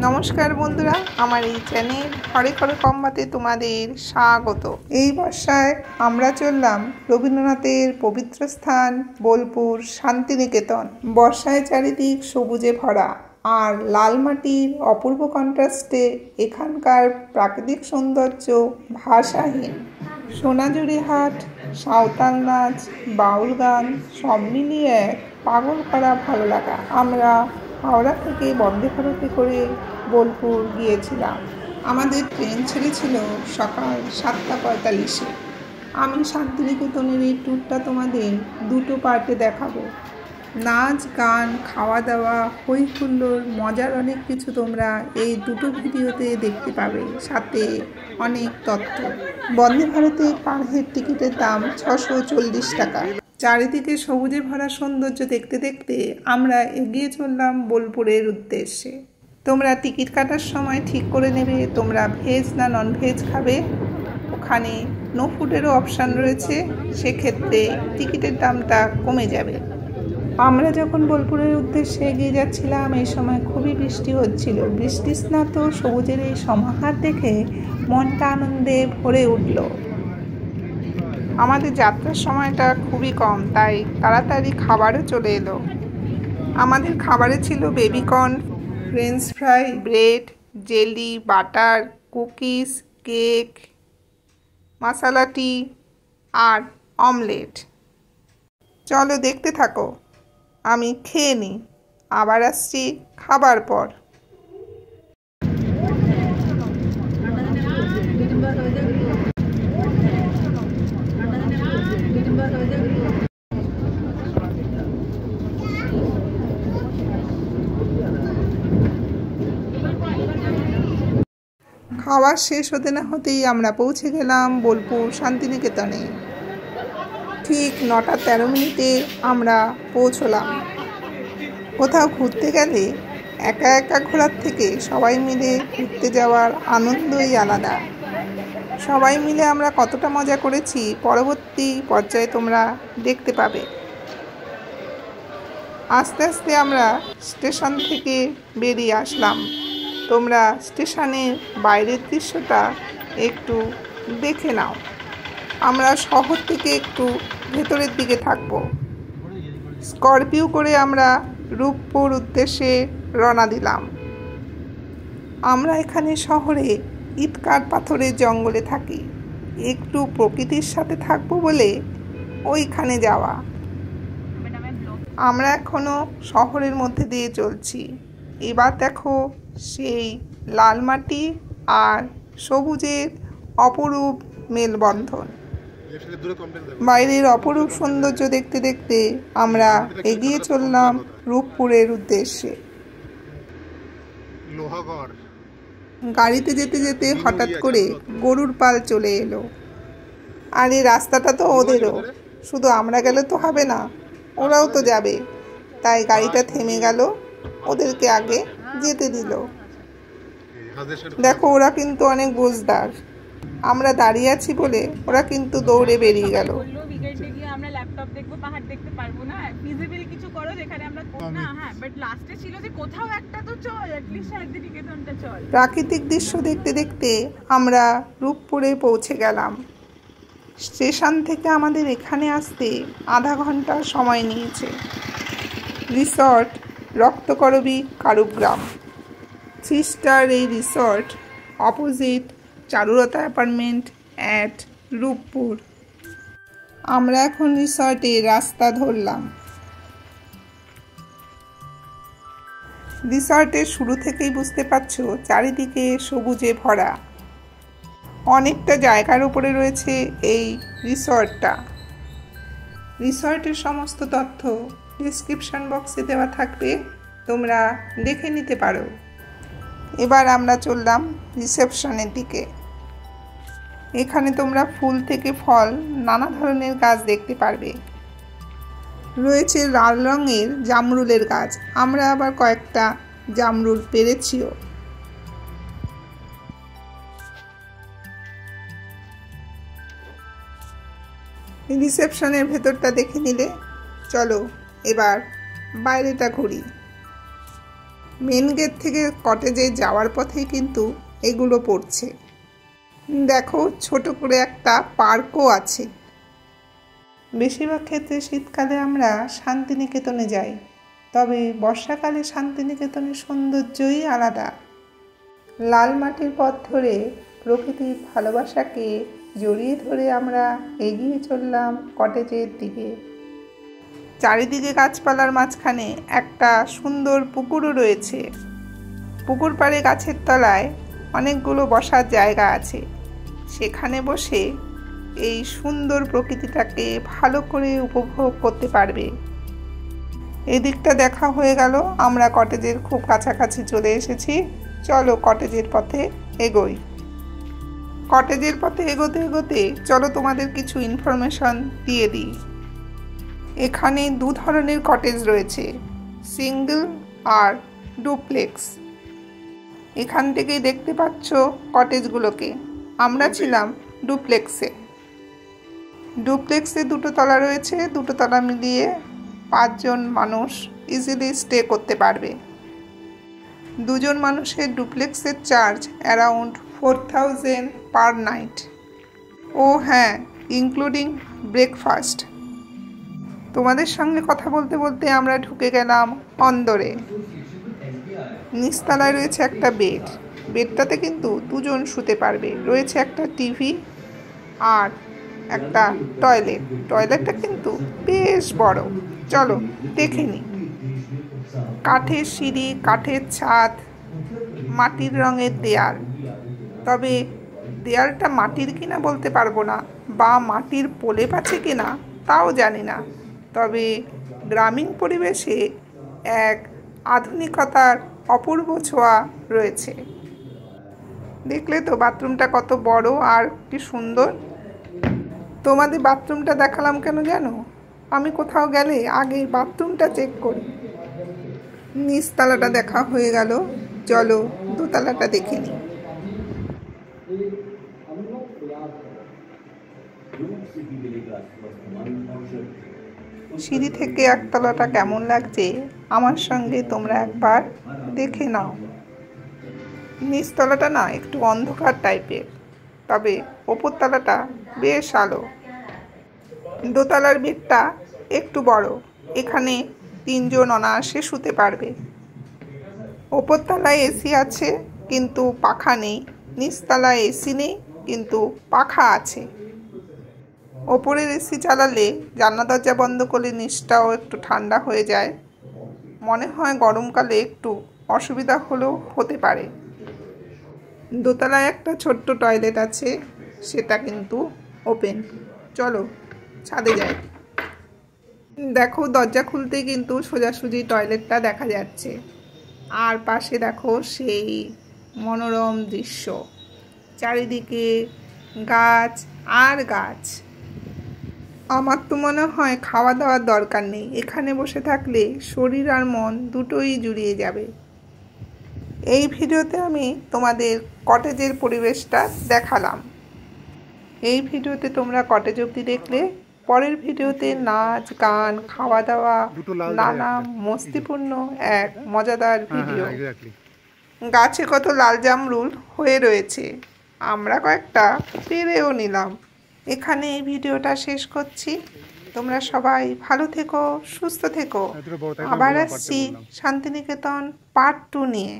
নমস্কার বন্ধুরা, আমার এই চ্যানেল ঘরে ঘরে কমবাতে তোমাদের স্বাগত। এই বর্ষায় আমরা চললাম রবীন্দ্রনাথের পবিত্র স্থান বোলপুর শান্তিনিকেতন। বর্ষায় চারিদিক সবুজে ভরা আর লাল মাটির অপূর্ব কন্ট্রাস্টে এখানকার প্রাকৃতিক সৌন্দর্য ভাষাহীন। সোনাঝুরি হাট, সাঁওতাল নাচ, বাউল গান সব মিলিয়ে এক পাগল করা ভালো লাগা। আমরা হাওড়া থেকে বন্দে ভারতে করে বোলপুর গিয়েছিলাম। আমাদের ট্রেন ছেড়েছিল সকাল 7:45-এ। আমি শান্তিনিকেতনের এই ট্যুরটা তোমাদের দুটো পার্টে দেখাবো। নাচ, গান, খাওয়া দাওয়া, হই হুল্লোড়, মজার অনেক কিছু তোমরা এই দুটো ভিডিওতে দেখতে পাবে, সাথে অনেক তথ্য। বন্দে ভারতে পার হেড টিকিটের দাম 640 টাকা। চারিদিকে সবুজে ভরা সৌন্দর্য দেখতে দেখতে আমরা এগিয়ে চললাম বোলপুরের উদ্দেশ্যে। তোমরা টিকিট কাটার সময় ঠিক করে নেবে তোমরা ভেজ না নন ভেজ খাবে। ওখানে নো ফুডেরও অপশান রয়েছে, সেক্ষেত্রে টিকিটের দামটা কমে যাবে। আমরা যখন বোলপুরের উদ্দেশ্যে এগিয়ে যাচ্ছিলাম এই সময় খুবই বৃষ্টি হচ্ছিল। বৃষ্টি স্নাত সবুজের এই সমাহার দেখে মনটা আনন্দে ভরে উঠল। আমাদের যাত্রার সময়টা খুবই কম, তাই তাড়াতাড়ি খাবারও চলে এলো। আমাদের খাবারে ছিল baby corn, french fry, bread, jelly, butter, cookies, cake, masala tea আর অমলেট। চলো দেখতে থাকো, আমি খেয়ে নিই, আবার আসছি খাবার পর। খাওয়ার শেষ হতে না হতেই আমরা পৌঁছে গেলাম বোলপুর শান্তিনিকেতনে। ঠিক 9:13 আমরা পৌঁছলাম। কোথাও ঘুরতে গেলে একা একা ঘোরার থেকে সবাই মিলে ঘুরতে যাওয়ার আনন্দই আলাদা। সবাই মিলে আমরা কতটা মজা করেছি পরবর্তী পর্যায়ে তোমরা দেখতে পাবে। আস্তে আস্তে আমরা স্টেশন থেকে বেরিয়ে আসলাম। তোমরা স্টেশনের বাইরের দৃশ্যটা একটু দেখে নাও। আমরা শহর থেকে একটু ভেতরের দিকে থাকবো। স্করপিও করে আমরা রূপপুর উদ্দেশ্যে রওনা দিলাম। আমরা এখানে শহরে ইটকাট পাথরের জঙ্গলে থাকি, একটু প্রকৃতির সাথে থাকবো বলে ওইখানে যাওয়া। আমরা এখনো শহরের মধ্যে দিয়ে চলছি। এবার দেখো সেই লাল মাটি আর সবুজের অপরূপ মেলবন্ধন। বাইরের অপরূপ সৌন্দর্য দেখতে দেখতে আমরা এগিয়ে চললাম রূপপুরের উদ্দেশ্যে। গাড়িতে যেতে যেতে হঠাৎ করে গরুর পাল চলে এলো। আর এই রাস্তাটা তো ওদেরও, শুধু আমরা গেলে তো হবে না, ওরাও তো যাবে। তাই গাড়িটা থেমে গেল, ওদেরকে আগে যেতে দিল। দেখো ওরা কিন্তু অনেক বুঝদার। আমরা দাঁড়িয়ে আছি বলে ওরা কিন্তু দৌড়ে বেরিয়ে গেল। আমরা ল্যাপটপ দেখবো, পাহাড় দেখতে পারবো না, ফিজিবল কিছু করো যেখানে আমরা না, হ্যাঁ, বাট লাস্টে ছিল যে কোথাও একটা তো চল, অ্যাট লিস্ট শান্তিনিকেতনটা চল। প্রাকৃতিক দৃশ্য দেখতে দেখতে আমরা রূপপুরে পৌঁছে গেলাম। স্টেশন থেকে আমাদের এখানে আসতে আধা ঘন্টা সময় নিয়েছে। Resort Raktakarabi Karugram 3 star. এই resort opposite Charulata apartment at Ruppur. আমরা এখন রিসর্টে রাস্তা ধরলাম। রিসর্টের শুরু থেকেই বুঝতে পারছো চারিদিকে সবুজে ভরা। অনেকটা জায়গার উপরে রয়েছে এই রিসর্টটা। রিসর্টের সমস্ত তথ্য ডেসক্রিপশন বক্সে দেওয়া থাকবে, তোমরা দেখে নিতে পারো। এবার আমরা চললাম রিসেপশনের দিকে। এখানে তোমরা ফুল থেকে ফল নানা ধরনের গাছ দেখতে পারবে। রয়েছে লাল রঙের জামরুলের গাছ, আমরা আবার কয়েকটা জামরুল পেরেছিও। রিসেপশনের ভেতরটা দেখে নিলে, চলো এবার বাইরেটা ঘুরি। মেন গেট থেকে কটেজে যাওয়ার পথেই কিন্তু এগুলো পড়ছে। দেখো ছোট করে একটা পার্কও আছে। বেশিরভাগ ক্ষেত্রে শীতকালে আমরা শান্তিনিকেতনে যাই, তবে বর্ষাকালে শান্তিনিকেতনের সৌন্দর্যই আলাদা। লাল মাটির পথ ধরে প্রকৃতির ভালোবাসাকে জড়িয়ে ধরে আমরা এগিয়ে চললাম কটেজের দিকে। চারিদিকে গাছপালার মাঝখানে একটা সুন্দর পুকুরও রয়েছে। পুকুর পাড়ে গাছের তলায় অনেকগুলো বসার জায়গা আছে। সেখানে বসে এই সুন্দর প্রকৃতিটাকে ভালো করে উপভোগ করতে পারবে। এদিকটা দেখা হয়ে গেল, আমরা কটেজের খুব কাছাকাছি চলে এসেছি। চলো কটেজের পথে এগোই। কটেজের পথে এগোতে এগোতে চলো তোমাদের কিছু ইনফরমেশন দিয়ে দিই। এখানে দু ধরনের কটেজ রয়েছে, সিঙ্গেল আর ডুপ্লেক্স। এখান থেকেই দেখতে পাচ্ছ কটেজগুলোকে। আমরা ছিলাম ডুপ্লেক্সে। ডুপ্লেক্সে দুটো তলা রয়েছে, দুটো তলা মিলিয়ে 5 জন মানুষ ইজিলি স্টে করতে পারবে। 2 জন মানুষের ডুপ্লেক্সের চার্জ অ্যারাউন্ড 4000 পার নাইট। ও হ্যাঁ, ইনক্লুডিং ব্রেকফাস্ট। তোমাদের সঙ্গে কথা বলতে বলতে আমরা ঢুকে গেলাম অন্দরে। নিচতলায় রয়েছে একটা বেড। বেডটাতে কিন্তু 2 জন শুতে পারবে। রয়েছে একটা টিভি আর একটা টয়লেট। টয়লেটটা কিন্তু বেশ বড়। চলো দেখে নিই। কাঠের সিঁড়ি, কাঠের ছাদ, মাটির রঙের দেয়াল। তবে দেয়ালটা মাটির কিনা বলতে পারবো না, বা মাটির প্রলেপ আছে কিনা তাও জানি না। তবে গ্রামীণ পরিবেশে এক আধুনিকতার অপূর্ব ছোঁয়া রয়েছে। দেখলে তো বাথরুমটা কত বড় আর কি সুন্দর। তোমাদের বাথরুমটা দেখালাম কেন জানো? আমি কোথাও গেলে আগে বাথরুমটা চেক করি। নিচতলাটা দেখা হয়ে গেল, চলো দোতলাটা দেখে নিই। সিঁড়ি থেকে একতলাটা কেমন লাগছে আমার সঙ্গে তোমরা একবার দেখে নাও। নিচতলাটা না একটু অন্ধকার টাইপের, তবে ওপরতলাটা বেশ আলো। দোতলার বেডটা একটু বড়, এখানে 3 জন অনায়াসে শুতে পারবে। ওপরতলায় এসি আছে কিন্তু পাখা নেই, নিচতলায় এসি নেই কিন্তু পাখা আছে। ওপরের এসি চালালে জানলা দরজা বন্ধ করলে নিচটাও একটু ঠান্ডা হয়ে যায়। মনে হয় গরমকালে একটু অসুবিধা হলেও হতে পারে। দোতলায় একটা ছোট্ট টয়লেট আছে, সেটা কিন্তু ওপেন। চলো ছাদে যাই। দেখো দরজা খুলতেই কিন্তু সোজাসুজি টয়লেটটা দেখা যাচ্ছে। আর পাশে দেখো সেই মনোরম দৃশ্য, চারিদিকে গাছ আর গাছ। আমার তো মনে হয় খাওয়া দাওয়ার দরকার নেই, এখানে বসে থাকলে শরীর আর মন দুটোই জুড়িয়ে যাবে। এই ভিডিওতে আমি তোমাদের কটেজের পরিবেশটা দেখালাম। এই ভিডিওতে তোমরা কটেজ অবধি দেখলে, পরের ভিডিওতে নাচ গান খাওয়া দাওয়া নানা মস্তিপূর্ণ এক মজাদার ভিডিও। গাছে কত লাল জামরুল হয়ে রয়েছে, আমরা কয়েকটা পেরেও নিলাম। এখানে এই ভিডিওটা শেষ করছি। তোমরা সবাই ভালো থেকো, সুস্থ থেকো। আবার আসছি শান্তিনিকেতন পার্ট 2 নিয়ে।